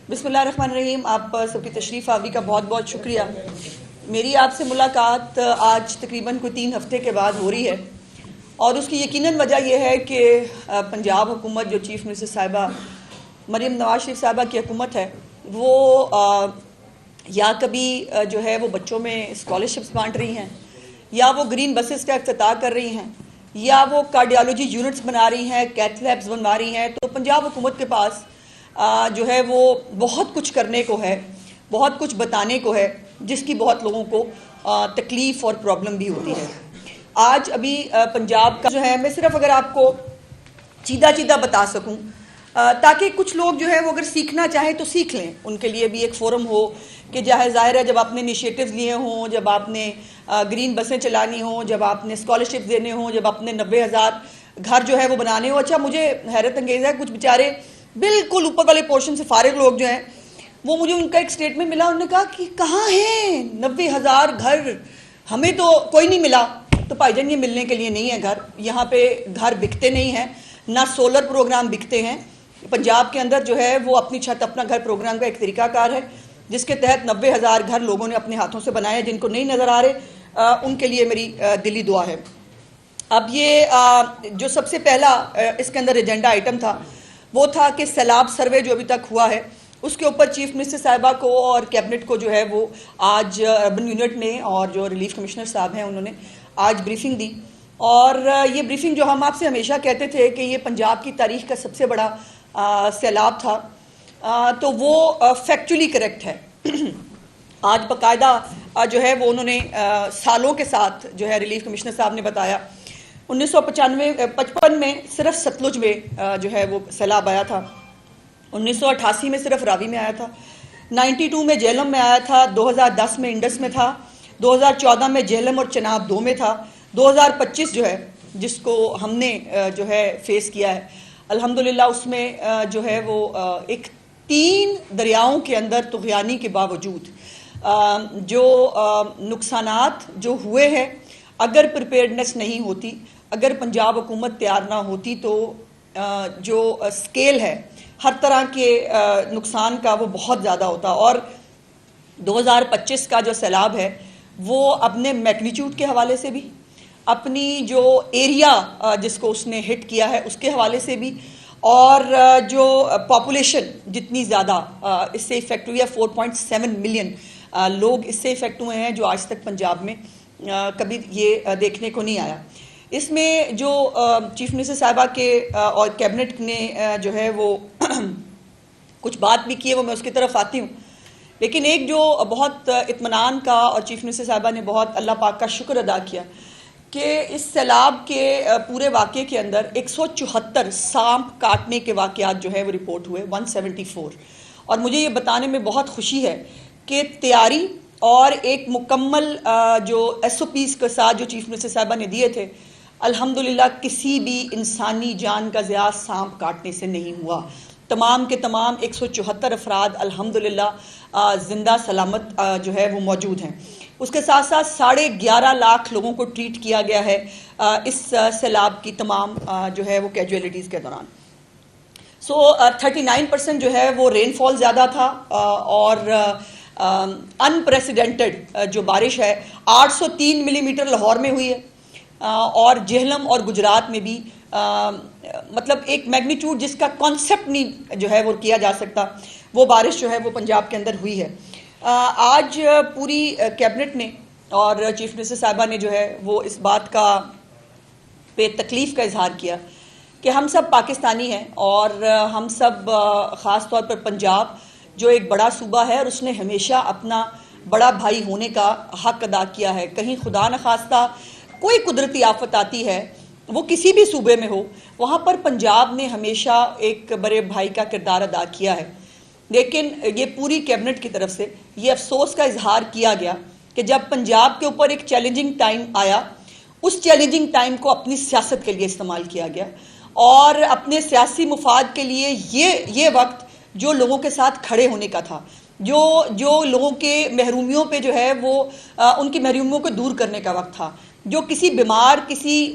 بسم اللہ الرحمن الرحیم. آپ سب کی تشریف آوری کا بہت بہت شکریہ. میری آپ سے ملاقات آج تقریباً کوئی 3 ہفتے کے بعد ہو رہی ہے اور اس کی یقیناً وجہ یہ ہے کہ پنجاب حکومت جو چیف منسٹر صاحبہ مریم نواز شریف صاحبہ کی حکومت ہے وہ یا کبھی جو ہے وہ بچوں میں اسکالرشپس بانٹ رہی ہیں, یا وہ گرین بسز کا افتتاح کر رہی ہیں, یا وہ کارڈیالوجی یونٹس بنا رہی ہیں, کیتھ لیبس بنوا رہی ہیں. تو پنجاب حکومت کے پاس جو ہے وہ بہت کچھ کرنے کو ہے, بہت کچھ بتانے کو ہے, جس کی بہت لوگوں کو تکلیف اور پرابلم بھی ہوتی ہے. آج ابھی پنجاب کا جو ہے, میں صرف اگر آپ کو چیدہ بتا سکوں تاکہ کچھ لوگ جو ہے وہ اگر سیکھنا چاہیں تو سیکھ لیں, ان کے لیے بھی ایک فورم ہو کہ ظاہر ہے جب آپ نے انیشیٹوز لیے ہوں, جب آپ نے گرین بسیں چلانی ہوں, جب آپ نے اسکالرشپ دینے ہوں, جب آپ نے 90,000 گھر جو ہے وہ بنانے ہوں. اچھا, مجھے حیرت انگیز ہے کچھ بیچارے بالکل اوپر والے پورشن سے فارغ لوگ جو ہیں وہ مجھے ان کا ایک سٹیٹمنٹ ملا, انہوں نے کہا کہ کہاں ہیں 90,000 گھر, ہمیں تو کوئی نہیں ملا. تو بھائی جان, یہ ملنے کے لیے نہیں ہے گھر, یہاں پہ گھر بکتے نہیں ہیں, نہ سولر پروگرام بکتے ہیں. پنجاب کے اندر جو ہے وہ اپنی چھت اپنا گھر پروگرام کا ایک طریقہ کار ہے جس کے تحت 90,000 گھر لوگوں نے اپنے ہاتھوں سے بنائے. جن کو نہیں نظر آ رہے ان کے لیے میری دلی دعا ہے. اب یہ جو سب سے پہلا اس کے اندر ایجنڈا آئٹم تھا وہ تھا کہ سیلاب سروے جو ابھی تک ہوا ہے اس کے اوپر چیف منسٹر صاحبہ کو اور کیبنٹ کو جو ہے وہ آج اربن یونٹ نے اور جو ریلیف کمشنر صاحب ہیں انہوں نے آج بریفنگ دی. اور یہ بریفنگ جو ہم آپ سے ہمیشہ کہتے تھے کہ یہ پنجاب کی تاریخ کا سب سے بڑا سیلاب تھا, تو وہ فیکچولی کریکٹ ہے. آج باقاعدہ جو ہے وہ انہوں نے سالوں کے ساتھ جو ہے ریلیف کمشنر صاحب نے بتایا 1955 میں صرف ستلج میں جو ہے وہ سیلاب آیا تھا, 1988 میں صرف راوی میں آیا تھا, 92 میں جہلم میں آیا تھا, 2010 میں انڈس میں تھا, 2014 میں جہلم اور چناب 2 میں تھا, 2025 جو ہے جس کو ہم نے جو ہے فیس کیا ہے الحمدللہ اس میں جو ہے وہ ایک 3 دریاؤں کے اندر طغیانی کے باوجود جو نقصانات جو ہوئے ہیں, اگر پریپیئرڈنس نہیں ہوتی, اگر پنجاب حکومت تیار نہ ہوتی تو جو سکیل ہے ہر طرح کے نقصان کا وہ بہت زیادہ ہوتا. اور 2025 کا جو سیلاب ہے وہ اپنے میگنیچیوڈ کے حوالے سے بھی, اپنی جو ایریا جس کو اس نے ہٹ کیا ہے اس کے حوالے سے بھی, اور جو پاپولیشن جتنی زیادہ اس سے افیکٹ ہوئی ہے, 4.7 ملین لوگ اس سے افیکٹ ہوئے ہیں جو آج تک پنجاب میں کبھی یہ دیکھنے کو نہیں آیا. اس میں جو چیف منسٹر صاحبہ کے اور کیبنٹ نے جو ہے وہ کچھ بات بھی کی ہے, وہ میں اس کی طرف آتی ہوں. لیکن ایک جو بہت اطمینان کا, اور چیف منسٹر صاحبہ نے بہت اللہ پاک کا شکر ادا کیا کہ اس سیلاب کے پورے واقعے کے اندر 174 سانپ کاٹنے کے واقعات جو ہے وہ رپورٹ ہوئے, 174. اور مجھے یہ بتانے میں بہت خوشی ہے کہ تیاری اور ایک مکمل جو ایس او پیز کے ساتھ جو چیف منسٹر صاحبہ نے دیے تھے, الحمدللہ کسی بھی انسانی جان کا ضیاع سانپ کاٹنے سے نہیں ہوا. تمام کے تمام 174 افراد الحمدللہ زندہ سلامت جو ہے وہ موجود ہیں. اس کے ساتھ ساتھ 11.5 لاکھ لوگوں کو ٹریٹ کیا گیا ہے اس سیلاب کی تمام جو ہے وہ کیجویلٹیز کے دوران. 39% جو ہے وہ رین فال زیادہ تھا, اور انپریسیڈنٹڈ جو بارش ہے 803 ملی میٹر لاہور میں ہوئی ہے, اور جہلم اور گجرات میں بھی مطلب ایک میگنیچیوڈ جس کا کانسیپٹ نہیں جو ہے وہ کیا جا سکتا, وہ بارش جو ہے وہ پنجاب کے اندر ہوئی ہے. آج پوری کیبنٹ نے اور چیف منسٹر صاحبہ نے جو ہے وہ اس بات کا پہ تکلیف کا اظہار کیا کہ ہم سب پاکستانی ہیں, اور ہم سب خاص طور پر پنجاب جو ایک بڑا صوبہ ہے اور اس نے ہمیشہ اپنا بڑا بھائی ہونے کا حق ادا کیا ہے. کہیں خدا نخواستہ کوئی قدرتی آفت آتی ہے, وہ کسی بھی صوبے میں ہو, وہاں پر پنجاب نے ہمیشہ ایک بڑے بھائی کا کردار ادا کیا ہے. لیکن یہ پوری کیبنٹ کی طرف سے یہ افسوس کا اظہار کیا گیا کہ جب پنجاب کے اوپر ایک چیلنجنگ ٹائم آیا, اس چیلنجنگ ٹائم کو اپنی سیاست کے لیے استعمال کیا گیا, اور اپنے سیاسی مفاد کے لیے یہ وقت جو لوگوں کے ساتھ کھڑے ہونے کا تھا, جو لوگوں کے محرومیوں پہ جو ہے وہ ان کی محرومیوں کو دور کرنے کا وقت تھا, جو کسی بیمار کسی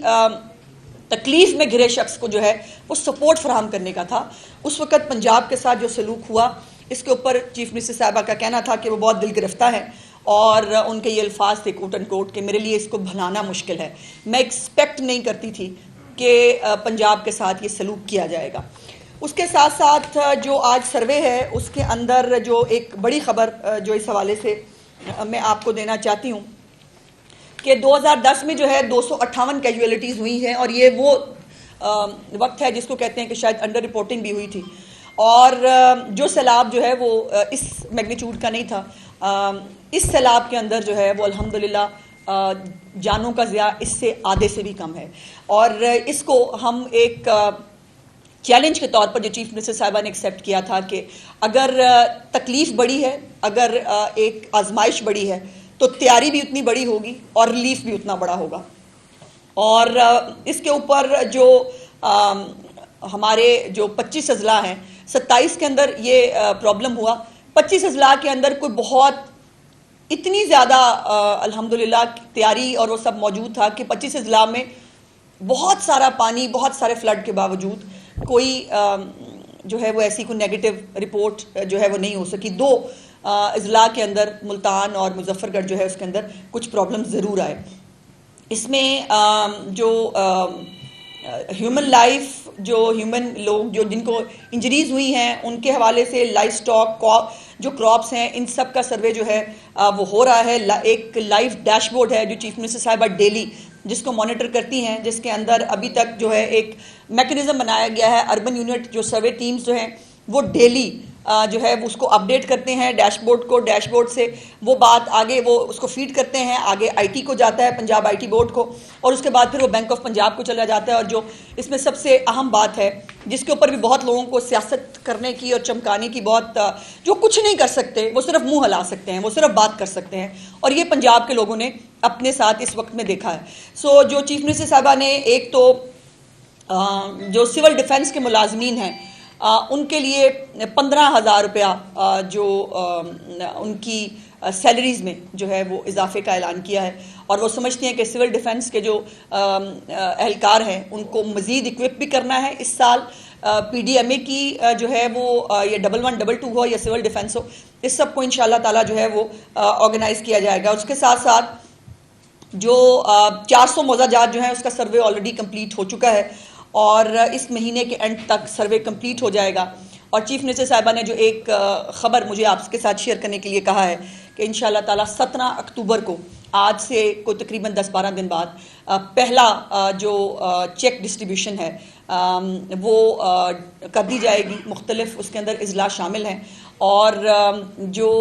تکلیف میں گھرے شخص کو جو ہے وہ سپورٹ فراہم کرنے کا تھا. اس وقت پنجاب کے ساتھ جو سلوک ہوا اس کے اوپر چیف منسٹر صاحبہ کا کہنا تھا کہ وہ بہت دل گرفتہ ہیں اور ان کے یہ الفاظ تھے کوٹ اینڈ کوٹ کہ میرے لیے اس کو بھلانا مشکل ہے، میں ایکسپیکٹ نہیں کرتی تھی کہ پنجاب کے ساتھ یہ سلوک کیا جائے گا۔ اس کے ساتھ ساتھ جو آج سروے ہے اس کے اندر جو ایک بڑی خبر جو اس حوالے سے میں آپ کو دینا چاہتی ہوں کہ 2010 میں جو ہے 258 کیجویلٹیز ہوئی ہیں، اور یہ وہ وقت ہے جس کو کہتے ہیں کہ شاید انڈر رپورٹنگ بھی ہوئی تھی، اور جو سیلاب جو ہے وہ اس میگنیچیوڈ کا نہیں تھا۔ اس سیلاب کے اندر جو ہے وہ الحمدللہ جانوں کا ضیاع اس سے آدھے سے بھی کم ہے، اور اس کو ہم ایک چیلنج کے طور پر جو چیف منسٹر صاحبہ نے ایکسیپٹ کیا تھا کہ اگر تکلیف بڑی ہے، اگر ایک آزمائش بڑی ہے تو تیاری بھی اتنی بڑی ہوگی اور ریلیف بھی اتنا بڑا ہوگا۔ اور اس کے اوپر جو ہمارے جو 25 اضلاع ہیں، 27 کے اندر یہ پرابلم ہوا، 25 اضلاع کے اندر کوئی بہت اتنی زیادہ الحمدللہ تیاری اور وہ سب موجود تھا کہ 25 اضلاع میں بہت سارا پانی، بہت سارے فلڈ کے باوجود کوئی جو ہے وہ ایسی کوئی نیگیٹو رپورٹ جو ہے وہ نہیں ہو سکی۔ 2 اضلاع کے اندر ملتان اور مظفر گڑھ جو ہے اس کے اندر کچھ پرابلم ضرور آئے۔ اس میں جو ہیومن لائف، جو ہیومن لوگ جو جن کو انجریز ہوئی ہیں ان کے حوالے سے لائف سٹاک جو کراپس ہیں ان سب کا سروے جو ہے وہ ہو رہا ہے۔ ایک لائف ڈیش بورڈ ہے جو چیف منسٹر صاحبہ ڈیلی جس کو مانیٹر کرتی ہیں، جس کے اندر ابھی تک جو ہے ایک میکنزم بنایا گیا ہے۔ اربن یونٹ جو سروے ٹیمز جو ہیں وہ ڈیلی جو ہے اس کو اپڈیٹ کرتے ہیں ڈیش بورڈ کو، ڈیش بورڈ سے وہ بات آگے وہ اس کو فیڈ کرتے ہیں، آگے آئی ٹی کو جاتا ہے، پنجاب آئی ٹی بورڈ کو، اور اس کے بعد پھر وہ بینک آف پنجاب کو چلا جاتا ہے۔ اور جو اس میں سب سے اہم بات ہے جس کے اوپر بھی بہت لوگوں کو سیاست کرنے کی اور چمکانے کی بہت جو کچھ نہیں کر سکتے، وہ صرف منہ ہلا سکتے ہیں، وہ صرف بات کر سکتے ہیں، اور یہ پنجاب کے لوگوں نے اپنے ساتھ اس وقت میں دیکھا ہے۔ سو جو چیف منسٹر صاحبہ نے ایک تو جو سول ڈیفنس کے ملازمین ہیں ان کے لیے 15,000 روپیہ جو ان کی سیلریز میں جو ہے وہ اضافے کا اعلان کیا ہے، اور وہ سمجھتے ہیں کہ سول ڈیفنس کے جو اہلکار ہیں ان کو مزید اکوپ بھی کرنا ہے اس سال۔ پی ڈی ایم اے کی جو ہے وہ یہ 1122 ہو یا سول ڈیفنس ہو، اس سب کو انشاءاللہ تعالیٰ جو ہے وہ آرگنائز کیا جائے گا۔ اس کے ساتھ ساتھ جو 400 موضوع جات جو ہیں اس کا سروے آلریڈی کمپلیٹ ہو چکا ہے، اور اس مہینے کے اینڈ تک سروے کمپلیٹ ہو جائے گا۔ اور چیف منسٹر صاحبہ نے جو ایک خبر مجھے آپ کے ساتھ شیئر کرنے کے لیے کہا ہے کہ انشاءاللہ تعالیٰ 17 اکتوبر کو، آج سے کوئی تقریباً 10-12 دن بعد، پہلا جو چیک ڈسٹریبیوشن ہے وہ کر دی جائے گی۔ مختلف اس کے اندر اضلاع شامل ہیں، اور جو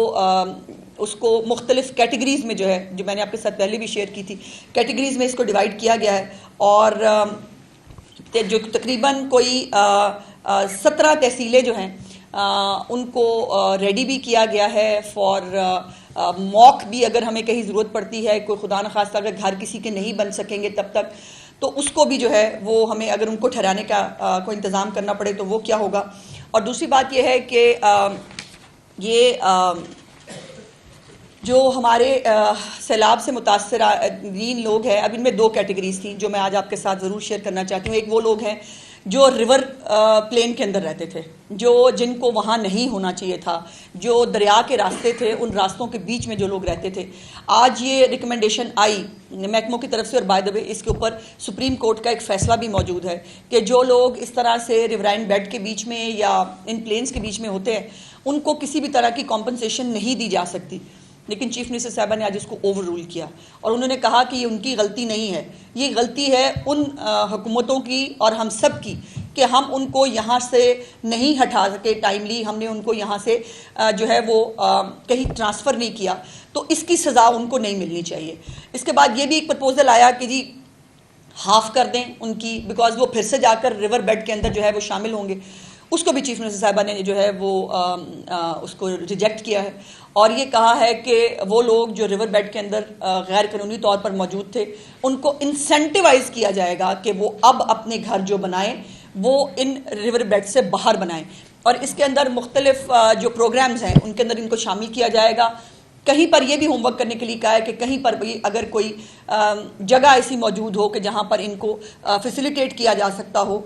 اس کو مختلف کیٹیگریز میں جو ہے، جو میں نے آپ کے ساتھ پہلے بھی شیئر کی تھی، کیٹیگریز میں اس کو ڈیوائڈ کیا گیا ہے، اور جو تقریباً کوئی 17 تحصیلیں جو ہیں ان کو ریڈی بھی کیا گیا ہے فار موک بھی، اگر ہمیں کہیں ضرورت پڑتی ہے، کوئی خدا نخواستہ اگر گھر کسی کے نہیں بن سکیں گے تب تک، تو اس کو بھی جو ہے وہ ہمیں اگر ان کو ٹھہرانے کا کوئی انتظام کرنا پڑے تو وہ کیا ہوگا۔ اور دوسری بات یہ ہے کہ یہ جو ہمارے سیلاب سے متاثرین لوگ ہیں، اب ان میں 2 کیٹیگریز تھیں جو میں آج آپ کے ساتھ ضرور شیئر کرنا چاہتی ہوں۔ ایک وہ لوگ ہیں جو ریور پلین کے اندر رہتے تھے، جن کو وہاں نہیں ہونا چاہیے تھا، جو دریا کے راستے تھے، ان راستوں کے بیچ میں جو لوگ رہتے تھے۔ آج یہ ریکمنڈیشن آئی محکموں کی طرف سے، اور بائی دا وے اس کے اوپر سپریم کورٹ کا ایک فیصلہ بھی موجود ہے کہ جو لوگ اس طرح سے ریورائن بیڈ کے بیچ میں یا ان پلینز کے بیچ میں ہوتے ہیں ان کو کسی بھی طرح کی کمپنسیشن نہیں دی جا سکتی۔ لیکن چیف منسٹر صاحبہ نے آج اس کو اوور رول کیا، اور انہوں نے کہا کہ یہ ان کی غلطی نہیں ہے، یہ غلطی ہے ان حکومتوں کی اور ہم سب کی کہ ہم ان کو یہاں سے نہیں ہٹا سکے ٹائملی، ہم نے ان کو یہاں سے جو ہے وہ کہیں ٹرانسفر نہیں کیا، تو اس کی سزا ان کو نہیں ملنی چاہیے۔ اس کے بعد یہ بھی ایک پرپوزل آیا کہ جی ہاف کر دیں ان کی، بیکاز وہ پھر سے جا کر ریور بیڈ کے اندر جو ہے وہ شامل ہوں گے۔ اس کو بھی چیف منسٹر صاحبہ نے جو ہے وہ اس کو ریجیکٹ کیا ہے، اور یہ کہا ہے کہ وہ لوگ جو ریور بیڈ کے اندر غیر قانونی طور پر موجود تھے ان کو انسینٹیوائز کیا جائے گا کہ وہ اب اپنے گھر جو بنائیں وہ ان ریور بیڈ سے باہر بنائیں، اور اس کے اندر مختلف جو پروگرامز ہیں ان کے اندر ان کو شامل کیا جائے گا۔ کہیں پر یہ بھی ہوم ورک کرنے کے لیے کہا ہے کہ کہیں پر بھی اگر کوئی جگہ ایسی موجود ہو کہ جہاں پر ان کو فیسیلیٹیٹ کیا جا سکتا ہو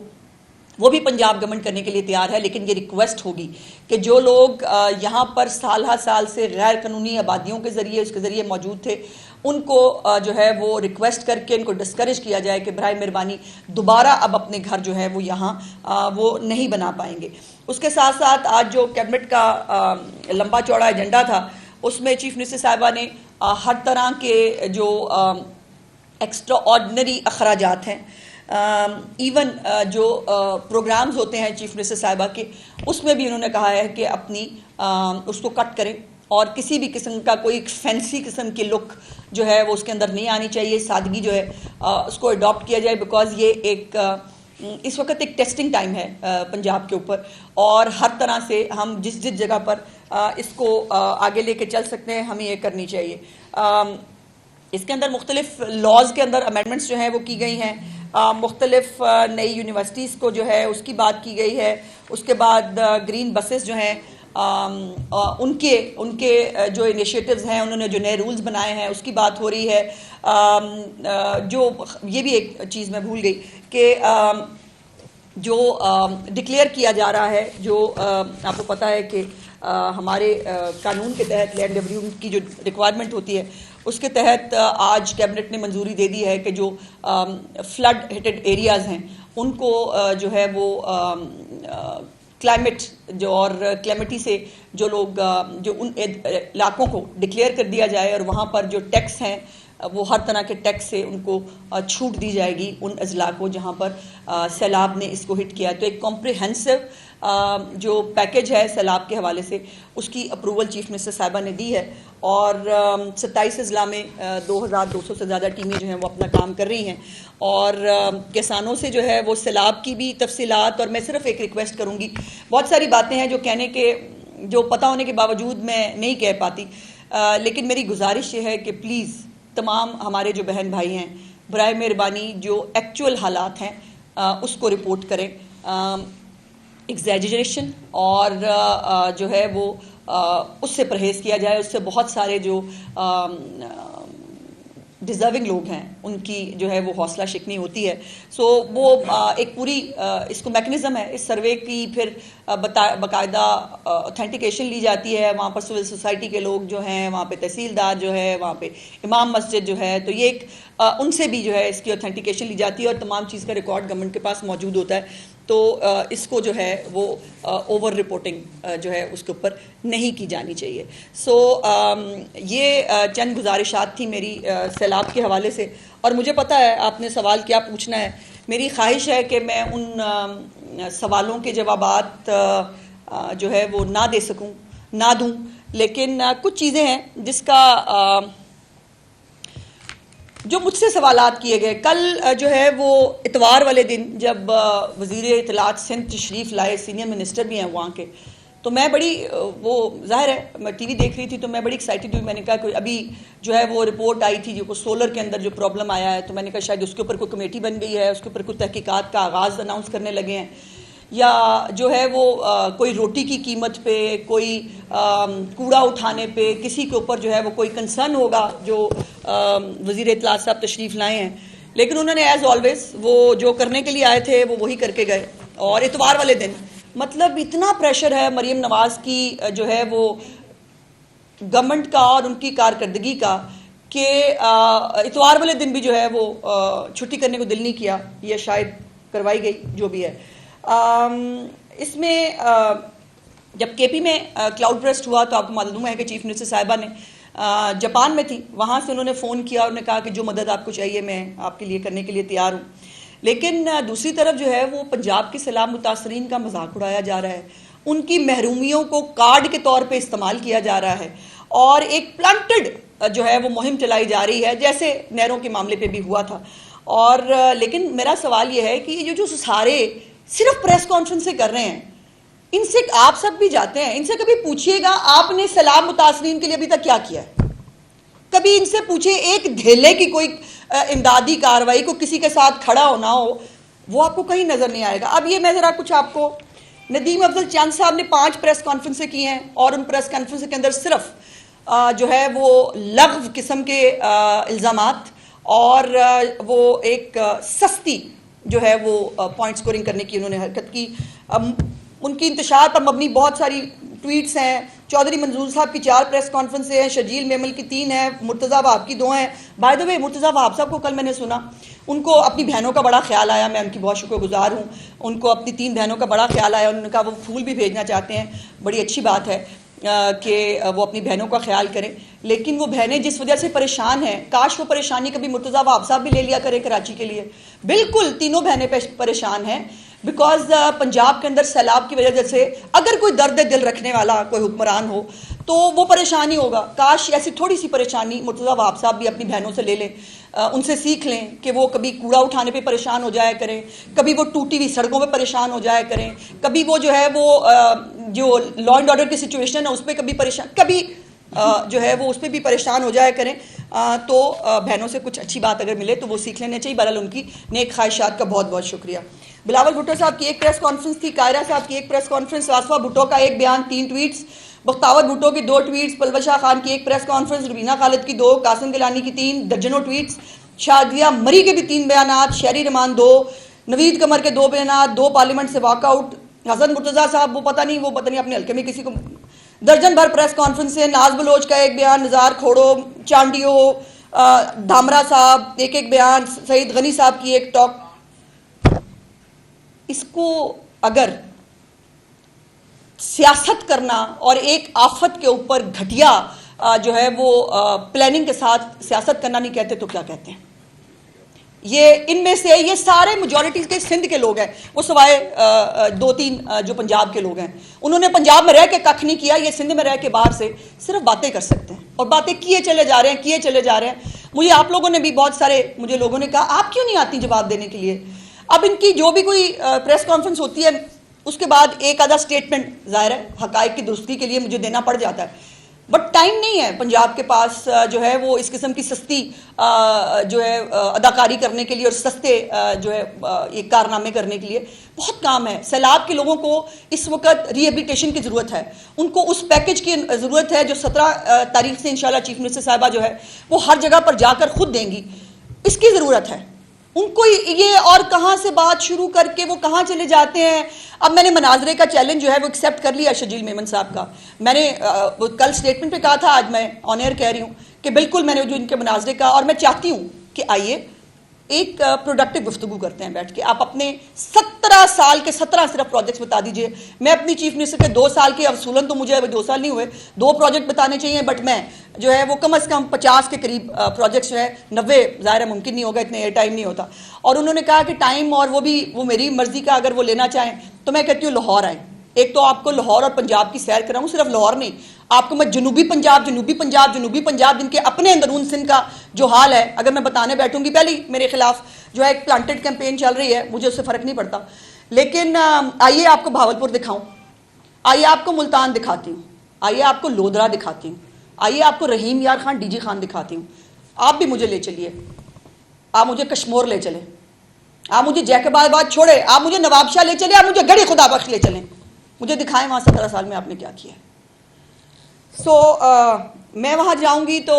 وہ بھی پنجاب گورنمنٹ کرنے کے لیے تیار ہے، لیکن یہ ریکویسٹ ہوگی کہ جو لوگ یہاں پر سال ہر سال سے غیر قانونی آبادیوں کے ذریعے اس کے ذریعے موجود تھے، ان کو جو ہے وہ ریکویسٹ کر کے ان کو ڈسکریج کیا جائے کہ برائے مہربانی دوبارہ اب اپنے گھر جو ہے وہ یہاں وہ نہیں بنا پائیں گے۔ اس کے ساتھ ساتھ آج جو کیبنٹ کا لمبا چوڑا ایجنڈا تھا، اس میں چیف منسٹر صاحبہ نے ہر طرح کے جو ایکسٹرا آرڈنری اخراجات ہیں، ایون جو پروگرامز ہوتے ہیں چیف منسٹر صاحبہ کے، اس میں بھی انہوں نے کہا ہے کہ اپنی اس کو کٹ کریں، اور کسی بھی قسم کا کوئی فینسی قسم کی لک جو ہے وہ اس کے اندر نہیں آنی چاہیے، سادگی جو ہے اس کو اڈاپٹ کیا جائے، بیکاز یہ ایک اس وقت ایک ٹیسٹنگ ٹائم ہے پنجاب کے اوپر، اور ہر طرح سے ہم جس جگہ پر اس کو آگے لے کے چل سکتے ہیں ہمیں یہ کرنی چاہیے۔ اس کے اندر مختلف لاز کے اندر امینڈمنٹس جو ہیں وہ کی گئی ہیں، مختلف نئی یونیورسٹیز کو جو ہے اس کی بات کی گئی ہے، اس کے بعد گرین بسز جو ہیں ان کے جو انیشیٹوز ہیں، انہوں نے جو نئے رولز بنائے ہیں اس کی بات ہو رہی ہے۔ جو یہ بھی ایک چیز میں بھول گئی کہ جو ڈکلیئر کیا جا رہا ہے، جو آپ کو پتہ ہے کہ ہمارے قانون کے تحت لینڈ ریویو کی جو ریکوائرمنٹ ہوتی ہے، اس کے تحت آج کیبنٹ نے منظوری دے دی ہے کہ جو فلڈ ہٹڈ ایریاز ہیں ان کو جو ہے وہ کلائمیٹ جو اور کلیمٹی سے جو لوگ جو ان علاقوں کو ڈکلیئر کر دیا جائے، اور وہاں پر جو ٹیکس ہیں وہ ہر طرح کے ٹیکس سے ان کو چھوٹ دی جائے گی ان اضلاع کو جہاں پر سیلاب نے اس کو ہٹ کیا۔ تو ایک کمپریہنسو جو پیکج ہے سیلاب کے حوالے سے، اس کی اپروول چیف منسٹر صاحبہ نے دی ہے، اور 27 اضلاع میں 2200 سے زیادہ ٹیمیں جو ہیں وہ اپنا کام کر رہی ہیں، اور کسانوں سے جو ہے وہ سیلاب کی بھی تفصیلات، اور میں صرف ایک ریکویسٹ کروں گی، بہت ساری باتیں ہیں جو کہنے کے جو پتہ ہونے کے باوجود میں نہیں کہہ پاتی، لیکن میری گزارش یہ ہے کہ پلیز تمام ہمارے جو بہن بھائی ہیں برائے مہربانی جو ایکچول حالات ہیں اس کو رپورٹ کریں، ایگزیجریشن اور جو ہے وہ اس سے پرہیز کیا جائے۔ اس سے بہت سارے جو ڈیزرونگ لوگ ہیں ان کی جو ہے وہ حوصلہ شکنی ہوتی ہے۔ سو وہ ایک پوری اس کو میکنزم ہے، اس سروے کی پھر باقاعدہ اوتھینٹیکیشن لی جاتی ہے، وہاں پر سول سوسائٹی کے لوگ جو ہیں، وہاں پہ تحصیلدار جو ہے، وہاں پہ امام مسجد جو ہے، تو یہ ایک ان سے بھی جو ہے اس کی اوتھینٹیکیشن لی جاتی ہے، اور تمام چیز کا ریکارڈ گورنمنٹ کے پاس موجود ہوتا ہے۔ تو اس کو جو ہے وہ اوور رپورٹنگ جو ہے اس کے اوپر نہیں کی جانی چاہیے۔ سو یہ چند گزارشات تھی میری سیلاب کے حوالے سے، اور مجھے پتہ ہے آپ نے سوال کیا پوچھنا ہے۔ میری خواہش ہے کہ میں ان سوالوں کے جوابات جو ہے وہ نہ دوں، لیکن کچھ چیزیں ہیں جس کا جو مجھ سے سوالات کیے گئے۔ کل جو ہے وہ اتوار والے دن جب وزیر اطلاعات سندھ تشریف لائے، سینئر منسٹر بھی ہیں وہاں کے، تو میں بڑی وہ ظاہر ہے میں ٹی وی دیکھ رہی تھی تو میں بڑی ایکسائٹیڈ ہوئی۔ میں نے کہا کہ ابھی جو ہے وہ رپورٹ آئی تھی جو سولر کے اندر جو پرابلم آیا ہے، تو میں نے کہا شاید اس کے اوپر کوئی کمیٹی بن گئی ہے، اس کے اوپر کوئی تحقیقات کا آغاز اناؤنس کرنے لگے ہیں، یا جو ہے وہ کوئی روٹی کی قیمت پہ، کوئی کوڑا اٹھانے پہ کسی کے اوپر جو ہے وہ کوئی کنسرن ہوگا جو وزیر اطلاعات صاحب تشریف لائے ہیں۔ لیکن انہوں نے ایز آلویز وہ جو کرنے کے لیے آئے تھے وہ وہی کر کے گئے، اور اتوار والے دن مطلب اتنا پریشر ہے مریم نواز کی جو ہے وہ گورنمنٹ کا اور ان کی کارکردگی کا کہ اتوار والے دن بھی جو ہے وہ چھٹی کرنے کو دل نہیں کیا، یہ شاید کروائی گئی جو بھی ہے۔ اس میں جب کے پی میں کلاؤڈ برسٹ ہوا تو آپ کو معلوم ہے کہ چیف منسٹر صاحبہ نے جاپان میں تھی، وہاں سے انہوں نے فون کیا اور نے کہا کہ جو مدد آپ کو چاہیے میں آپ کے لیے کرنے کے لیے تیار ہوں۔ لیکن دوسری طرف جو ہے وہ پنجاب کے سیلاب متاثرین کا مذاق اڑایا جا رہا ہے، ان کی محرومیوں کو کارڈ کے طور پہ استعمال کیا جا رہا ہے، اور ایک پلانٹڈ جو ہے وہ مہم چلائی جا رہی ہے جیسے نہروں کے معاملے پہ بھی ہوا تھا۔ اور لیکن میرا سوال یہ ہے کہ یہ جو سارے صرف پریس کانفرنس سے کر رہے ہیں، ان سے آپ سب بھی جاتے ہیں، ان سے کبھی پوچھئے گا آپ نے سیلاب متاثرین کے لیے ابھی تک کیا کیا ہے؟ کبھی ان سے پوچھیں ایک دھیلے کی کوئی امدادی کارروائی کو کسی کے ساتھ کھڑا ہونا ہو، وہ آپ کو کہیں نظر نہیں آئے گا۔ اب یہ میں ذرا کچھ آپ کو، ندیم افضل چند صاحب نے 5 پریس کانفرنسیں کی ہیں، اور ان پریس کانفرنس کے اندر صرف جو ہے وہ لغو قسم کے الزامات اور وہ ایک سستی جو ہے وہ پوائنٹ سکورنگ کرنے کی انہوں نے حرکت کی. ان کی انتشار پر مبنی بہت ساری ٹویٹس ہیں. چودھری منظور صاحب کی 4 پریس کانفرنسیں ہیں, شرجیل میمل کی 3 ہیں, مرتضیٰ وہاب کی 2 ہیں. بائی دا وے مرتضیٰ وہاب صاحب کو کل میں نے سنا, ان کو اپنی بہنوں کا بڑا خیال آیا, میں ان کی بہت شکر گزار ہوں. ان کو اپنی 3 بہنوں کا بڑا خیال آیا, انہوں نے کہا وہ پھول بھی بھیجنا چاہتے ہیں. بڑی اچھی بات ہے کہ وہ اپنی بہنوں کا خیال کریں, لیکن وہ بہنیں جس وجہ سے پریشان ہیں, کاش وہ پریشانی کبھی مرتضیٰ وہاب صاحب بھی لے لیا کریں کراچی کے لیے. بالکل تینوں بہنیں پریشان ہیں, بیکاز پنجاب کے اندر سیلاب کی وجہ سے اگر کوئی درد دل رکھنے والا کوئی حکمران ہو تو وہ پریشانی ہوگا. کاش ایسی تھوڑی سی پریشانی مرتضیٰ وہاب صاحب بھی اپنی بہنوں سے لے لیں, ان سے سیکھ لیں کہ وہ کبھی کوڑا اٹھانے پہ پریشان ہو جایا کریں, کبھی وہ ٹوٹی ہوئی سڑکوں پہ پریشان ہو جایا کریں, کبھی وہ جو ہے وہ جو لا اینڈ آرڈر کی سچویشن ہے اس پہ کبھی پریشان, کبھی جو ہے وہ اس پہ بھی پریشان ہو جایا کریں. تو بہنوں سے کچھ اچھی بات اگر ملے تو وہ سیکھ لینا چاہیے. بہرحال ان کی نیک خواہشات کا بہت بہت شکریہ. بلاول بھٹو صاحب کی 1 پریس کانفرنس تھی, قاہرہ صاحب کی 1 پریس کانفرنس, آصفہ بھٹو کا 1 بیان 3 ٹویٹس, بختاور بھٹو کی 2 ٹویٹس, پلول شاہ خان کی 1 پریس کانفرنس, روبینہ خالد کی 2, قاسم گیلانی کی 3, درجنوں ٹویٹس, شادیہ مری کے بھی 3 بیانات, شہری رحمان 2, نوید قمر کے 2 بیانات, 2 پارلیمنٹ سے واک آؤٹ, حسن مرتضیٰ صاحب وہ پتہ نہیں اپنے حلقے میں کسی کو, درجن بھر پریس کانفرنس سے, ناز بلوچ کا 1 بیان, نزار کھوڑو, چانڈیو, دھامرا صاحب 1 بیان, سعید غنی صاحب کی 1 ٹاک. اس کو اگر سیاست کرنا اور ایک آفت کے اوپر گھٹیا جو ہے وہ پلاننگ کے ساتھ سیاست کرنا نہیں کہتے تو کیا کہتے ہیں؟ یہ ان میں سے یہ سارے میجورٹیز کے سندھ کے لوگ ہیں, وہ سوائے 2-3 جو پنجاب کے لوگ ہیں. انہوں نے پنجاب میں رہ کے ککھ نہیں کیا, یہ سندھ میں رہ کے باہر سے صرف باتیں کر سکتے ہیں اور باتیں کیے چلے جا رہے ہیں. مجھے آپ لوگوں نے بھی بہت سارے مجھے لوگوں نے کہا آپ کیوں نہیں آتی جواب دینے کے لیے. اب ان کی جو بھی کوئی پریس کانفرنس ہوتی ہے اس کے بعد ایک آدھا سٹیٹمنٹ ظاہر ہے حقائق کی درستی کے لیے مجھے دینا پڑ جاتا ہے, بٹ ٹائم نہیں ہے پنجاب کے پاس جو ہے وہ اس قسم کی سستی جو ہے اداکاری کرنے کے لیے اور سستے جو ہے ایک کارنامے کرنے کے لیے. بہت کام ہے. سیلاب کے لوگوں کو اس وقت ری ہیبلیٹیشن کی ضرورت ہے, ان کو اس پیکج کی ضرورت ہے جو 17 تاریخ سے انشاءاللہ چیف منسٹر صاحبہ جو ہے وہ ہر جگہ پر جا کر خود دیں گی. اس کی ضرورت ہے ان کو. یہ اور کہاں سے بات شروع کر کے وہ کہاں چلے جاتے ہیں. اب میں نے مناظرے کا چیلنج جو ہے وہ ایکسیپٹ کر لیا شرجیل میمن صاحب کا. میں نے کل سٹیٹمنٹ پہ کہا تھا, آج میں آن ایئر کہہ رہی ہوں کہ بالکل میں نے جو ان کے مناظرے کا, اور میں چاہتی ہوں کہ آئیے ایک پروڈکٹیو گفتگو کرتے ہیں بیٹھ کے. آپ اپنے 17 سال کے 17 صرف پروجیکٹس بتا دیجئے. میں اپنی چیف منسٹر کے 2 سال کے اصولاً تو مجھے 2 سال نہیں ہوئے, 2 پروجیکٹ بتانے چاہیے, بٹ میں جو ہے وہ کم از کم 50 کے قریب پروجیکٹس جو ہے 90 ظاہر ممکن نہیں ہوگا, اتنے ایئر ٹائم نہیں ہوتا. اور انہوں نے کہا کہ ٹائم اور وہ میری مرضی کا اگر وہ لینا چاہیں تو میں کہتی ہوں لاہور آئیں. ایک تو آپ کو لاہور اور پنجاب کی سیر کراؤں, صرف لاہور نہیں, آپ کو میں جنوبی پنجاب جن کے اپنے اندرون سندھ کا جو حال ہے اگر میں بتانے بیٹھوں گی, پہلے میرے خلاف جو ہے ایک پلانٹڈ کیمپین چل رہی ہے, مجھے اس سے فرق نہیں پڑتا, لیکن آئیے آپ کو بھاولپور دکھاؤں, آئیے آپ کو ملتان دکھاتی ہوں, آئیے آپ کو لودرا دکھاتی ہوں, آئیے آپ کو رحیم یار خان ڈی جی خان دکھاتی ہوں. آپ بھی مجھے لے چلیے, آپ مجھے کشمور لے چلیں, آپ مجھے جیکب آباد چھوڑے, آپ مجھے نواب شاہ لے چلیں, آپ مجھے گڑھی خدا بخش لے چلیں, مجھے دکھائیں وہاں 17 سال میں آپ نے کیا کیا ہے. میں وہاں جاؤں گی تو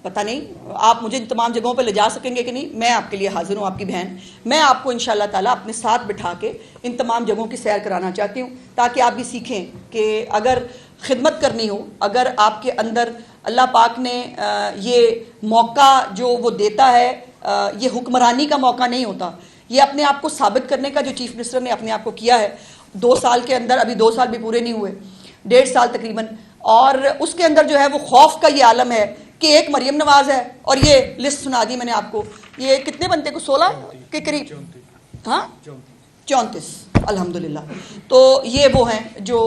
پتہ نہیں آپ مجھے ان تمام جگہوں پہ لے جا سکیں گے کہ نہیں. میں آپ کے لیے حاضر ہوں, آپ کی بہن. میں آپ کو انشاءاللہ تعالیٰ اپنے ساتھ بٹھا کے ان تمام جگہوں کی سیر کرانا چاہتی ہوں, تاکہ آپ بھی سیکھیں کہ اگر خدمت کرنی ہو, اگر آپ کے اندر اللہ پاک نے یہ موقع جو وہ دیتا ہے, یہ حکمرانی کا موقع نہیں ہوتا, یہ اپنے آپ کو ثابت کرنے کا جو چیف منسٹر نے اپنے آپ کو کیا ہے 2 سال کے اندر, ابھی 2 سال بھی پورے نہیں ہوئے, 1.5 سال تقریباً, اور اس کے اندر جو ہے وہ خوف کا یہ عالم ہے کہ ایک مریم نواز ہے, اور یہ لسٹ سنا دی میں نے آپ کو, یہ کتنے بنتے کو 16 کے قریب, ہاں 34 الحمدللہ. تو یہ وہ ہیں جو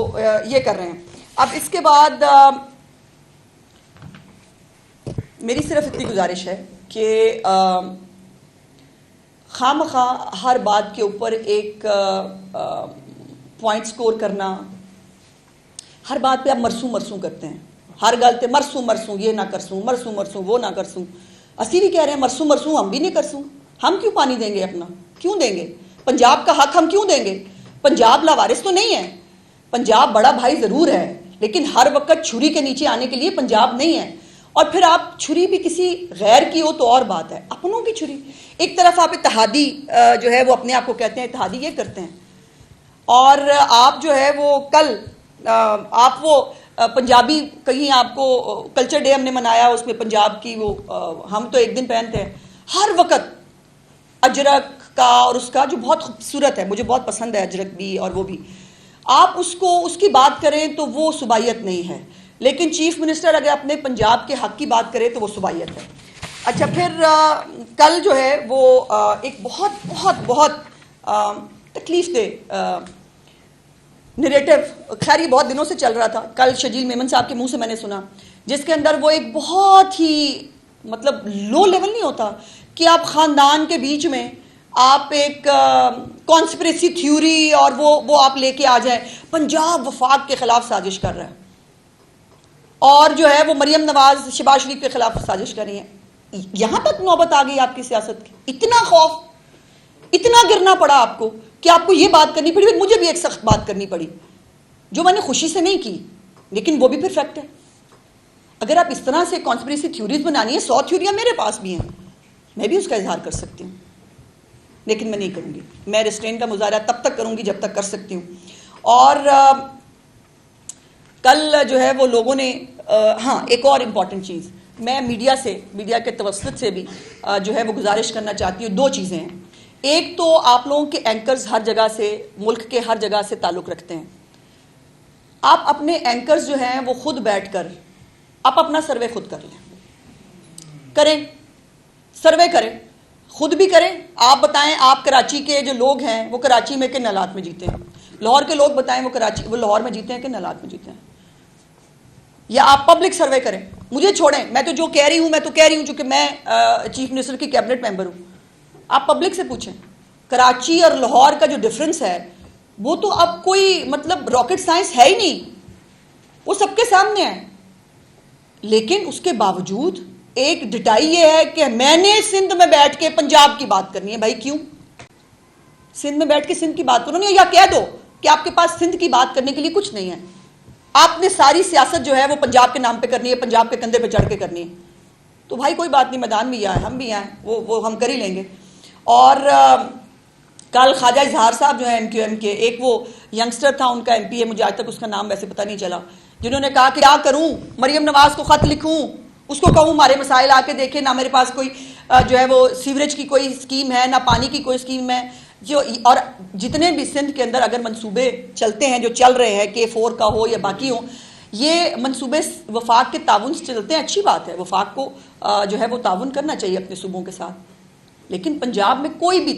یہ کر رہے ہیں. اب اس کے بعد میری صرف اتنی گزارش ہے کہ خواہ مخواہ ہر بات کے اوپر ایک پوائنٹ سکور کرنا, ہر بات پہ آپ مرسوں کرتے ہیں, ہر گل تے مرسوں یہ نہ کرسوں, مرسوں وہ نہ کرسوں. اسی بھی کہہ رہے ہیں مرسوں ہم بھی نہیں کرسوں. ہم کیوں پانی دیں گے اپنا, کیوں دیں گے پنجاب کا حق, ہم کیوں دیں گے. پنجاب لاوارث تو نہیں ہے, پنجاب بڑا بھائی ضرور ہے, لیکن ہر وقت چھری کے نیچے آنے کے لیے پنجاب نہیں ہے. اور پھر آپ چھری بھی کسی غیر کی ہو تو اور بات ہے، اپنوں کی چھری. ایک طرف آپ اتحادی جو ہے وہ اپنے آپ کو کہتے ہیں اتحادی یہ کرتے ہیں، اور آپ جو ہے وہ کل آپ وہ پنجابی کہیں آپ کو کلچر ڈے ہم نے منایا، اس میں پنجاب کی وہ ہم تو ایک دن پہنتے ہیں ہر وقت اجرک کا، اور اس کا جو بہت خوبصورت ہے، مجھے بہت پسند ہے اجرک بھی اور وہ بھی. آپ اس کی بات کریں تو وہ صوبائیت نہیں ہے، لیکن چیف منسٹر اگر اپنے پنجاب کے حق کی بات کرے تو وہ صوبائیت ہے. اچھا پھر کل جو ہے وہ ایک بہت بہت بہت تکلیف دہ نریٹو، خیر یہ بہت دنوں سے چل رہا تھا، کل شجیل میمن صاحب کے منہ سے میں نے سنا، جس کے اندر وہ ایک بہت ہی مطلب لو لیول نہیں ہوتا کہ آپ خاندان کے بیچ میں آپ ایک کانسپریسی تھیوری اور وہ آپ لے کے آ جائیں. پنجاب وفاق کے خلاف سازش کر رہا ہے، اور جو ہے وہ مریم نواز شہباز شریف کے خلاف سازش کر رہی ہیں. یہاں تک نوبت آ گئی آپ کی سیاست کی، اتنا خوف، اتنا گرنا پڑا آپ کو کہ آپ کو یہ بات کرنی پڑی. مجھے بھی ایک سخت بات کرنی پڑی جو میں نے خوشی سے نہیں کی، لیکن وہ بھی پھر فیکٹ ہے. اگر آپ اس طرح سے کانسپریسی تھیوریز بنانی ہے، 100 تھیوریاں میرے پاس بھی ہیں، میں بھی اس کا اظہار کر سکتی ہوں، لیکن میں نہیں کروں گی. میں ریسٹرین کا مظاہرہ تب تک کروں گی جب تک کر سکتی ہوں. اور کل جو ہے وہ لوگوں نے ہاں ایک اور امپورٹنٹ چیز میں میڈیا کے توسط سے بھی جو ہے وہ گزارش کرنا چاہتی ہوں. 2 چیزیں ہیں. ایک تو آپ لوگوں کے اینکرز ہر جگہ سے، ملک کے ہر جگہ سے تعلق رکھتے ہیں. آپ اپنے اینکرز جو ہیں وہ خود بیٹھ کر آپ اپنا سروے خود کر لیں، کریں سروے کریں، خود بھی کریں. آپ بتائیں آپ کراچی کے جو لوگ ہیں وہ کراچی میں کن حالات میں جیتے ہیں، لاہور کے لوگ بتائیں وہ لاہور میں جیتے ہیں کن حالات میں جیتے ہیں. یا آپ پبلک سروے کریں، مجھے چھوڑیں، میں تو جو کہہ رہی ہوں چونکہ میں چیف منسٹر کی کیبنٹ ممبر ہوں. آپ پبلک سے پوچھیں، کراچی اور لاہور کا جو ڈفرنس ہے وہ تو اب کوئی مطلب راکٹ سائنس ہے ہی نہیں، وہ سب کے سامنے ہے. لیکن اس کے باوجود ایک ڈٹائی یہ ہے کہ میں نے سندھ میں بیٹھ کے پنجاب کی بات کرنی ہے. بھائی کیوں؟ سندھ میں بیٹھ کے سندھ کی بات کرو نہیں، یا کہہ دو کہ آپ کے پاس سندھ کی بات کرنے کے لیے کچھ نہیں ہے. آپ نے ساری سیاست جو ہے وہ پنجاب کے نام پہ کرنی ہے، پنجاب کے کندھے پہ چڑھ کے کرنی ہے. تو بھائی کوئی بات نہیں، میدان بھی آئے، ہم بھی آئیں، وہ ہم کر ہی لیں گے. اور کل خواجہ اظہار صاحب جو ہیں MQM کے، ایک وہ ینگسٹر تھا، ان کا MP ہے، مجھے آج تک اس کا نام ویسے پتہ نہیں چلا، جنہوں نے کہا کہ کیا کروں، مریم نواز کو خط لکھوں، اس کو کہوں ہمارے مسائل آ کے دیکھیں، نہ میرے پاس کوئی جو ہے وہ سیوریج کی کوئی اسکیم ہے، نہ پانی کی کوئی اسکیم ہے. اور جتنے بھی سندھ کے اندر اگر منصوبے چلتے ہیں، جو چل رہے ہیں K4 کا ہو یا باقی ہوں، یہ منصوبے وفاق کے تعاون سے چلتے ہیں. اچھی بات ہے، وفاق کو جو ہے وہ تعاون کرنا چاہیے اپنے صوبوں کے ساتھ. لیکن پنجاب میں کوئی بھی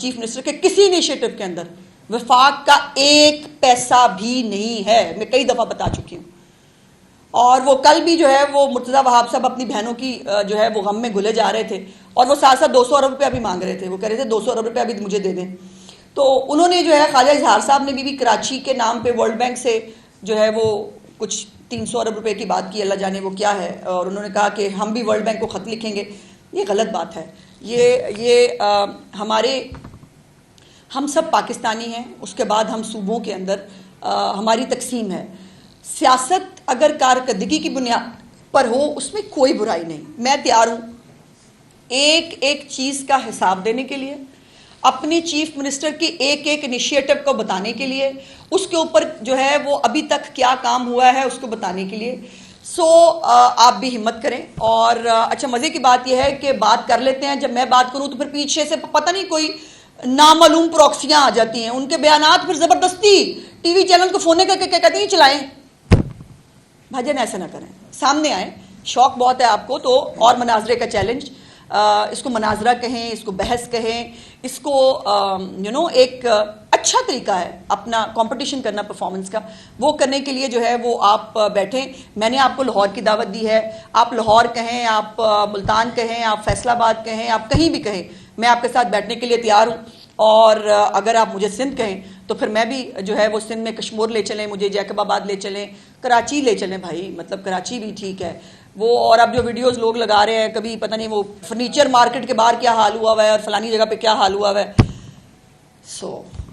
چیف منسٹر کے کسی انیشیٹو کے اندر وفاق کا 1 پیسہ بھی نہیں ہے، میں کئی دفعہ بتا چکی ہوں. اور وہ کل بھی جو ہے وہ مرتضیٰ وہاب صاحب اپنی بہنوں کی جو ہے وہ غم میں گھلے جا رہے تھے، اور وہ ساتھ ساتھ 200 ارب روپیہ بھی مانگ رہے تھے. وہ کہہ رہے تھے 200 ارب روپیہ بھی مجھے دے دیں. تو انہوں نے جو ہے خواجہ اظہار صاحب نے بھی کراچی کے نام پہ ورلڈ بینک سے جو ہے وہ کچھ 300 ارب روپے کی بات کی، اللہ جانے وہ کیا ہے. اور انہوں نے کہا کہ ہم بھی ورلڈ بینک کو خط لکھیں گے. یہ غلط بات ہے. یہ ہم سب پاکستانی ہیں، اس کے بعد ہم صوبوں کے اندر ہماری تقسیم ہے. سیاست اگر کارکردگی کی بنیاد پر ہو اس میں کوئی برائی نہیں. میں تیار ہوں ایک ایک چیز کا حساب دینے کے لیے، اپنی چیف منسٹر کی ایک ایک انیشیٹو کو بتانے کے لیے، اس کے اوپر جو ہے وہ ابھی تک کیا کام ہوا ہے اس کو بتانے کے لیے. آپ بھی ہمت کریں. اور اچھا مزے کی بات یہ ہے کہ بات کر لیتے ہیں، جب میں بات کروں تو پھر پیچھے سے پتہ نہیں کوئی نامعلوم پروکسیاں آ جاتی ہیں، ان کے بیانات پھر زبردستی ٹی وی چینل کو فون کر کے کہتی ہیں چلائیں. بھاجن ایسا نہ کریں، سامنے آئیں. شوق بہت ہے آپ کو تو، اور مناظرے کا چیلنج، اس کو مناظرہ کہیں، اس کو بحث کہیں، اس کو ایک اچھا طریقہ ہے اپنا کمپٹیشن کرنا پرفارمنس کا. وہ کرنے کے لیے جو ہے وہ آپ بیٹھیں. میں نے آپ کو لاہور کی دعوت دی ہے، آپ لاہور کہیں، آپ ملتان کہیں، آپ فیصل آباد کہیں، آپ کہیں بھی کہیں، میں آپ کے ساتھ بیٹھنے کے لیے تیار ہوں. اور اگر آپ مجھے سندھ کہیں تو پھر میں بھی جو ہے وہ سندھ میں کشمور لے چلیں، مجھے جیکب آباد لے چلیں، کراچی لے چلیں. بھائی مطلب کراچی بھی ٹھیک ہے وہ. اور اب جو ویڈیوز لوگ لگا رہے ہیں، کبھی پتہ نہیں وہ فرنیچر مارکیٹ کے باہر کیا حال ہوا ہوا ہے اور فلانی جگہ پہ کیا حال ہوا ہوا ہے.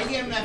IMF